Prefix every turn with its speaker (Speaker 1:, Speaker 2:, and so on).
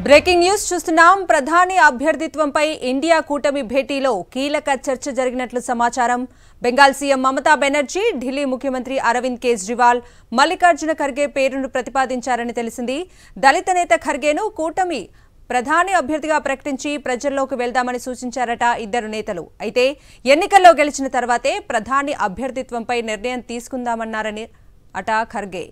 Speaker 1: Breaking news చూస్తున్నాం. ప్రధాని అభ్యర్థిత్వంపై India కూటమి భేటీలో కీలక చర్చ జరిగినట్లు సమాచారం. బెంగాల్ సీఎం మమతా బెనర్జీ, ఢిల్లీ ముఖ్యమంత్రి అరవింద్ కేజ్రీవాల్, మల్లికార్జున ఖర్గే పేరును ప్రతిపాదించారని తెలిసింది. దళిత నేత ఖర్గేను కూటమి ప్రధాని అభ్యర్థిగా ప్రకటించి ప్రజల్లోకి వెళ్దామని సూచించారట ఇద్దరు నేతలు. అయితే ఎన్నికల్లో గెలిచిన తర్వాతే ప్రధాని అభ్యర్థిత్వంపై నిర్ణయం తీసుకుందామన్నారని అట ఖర్గే.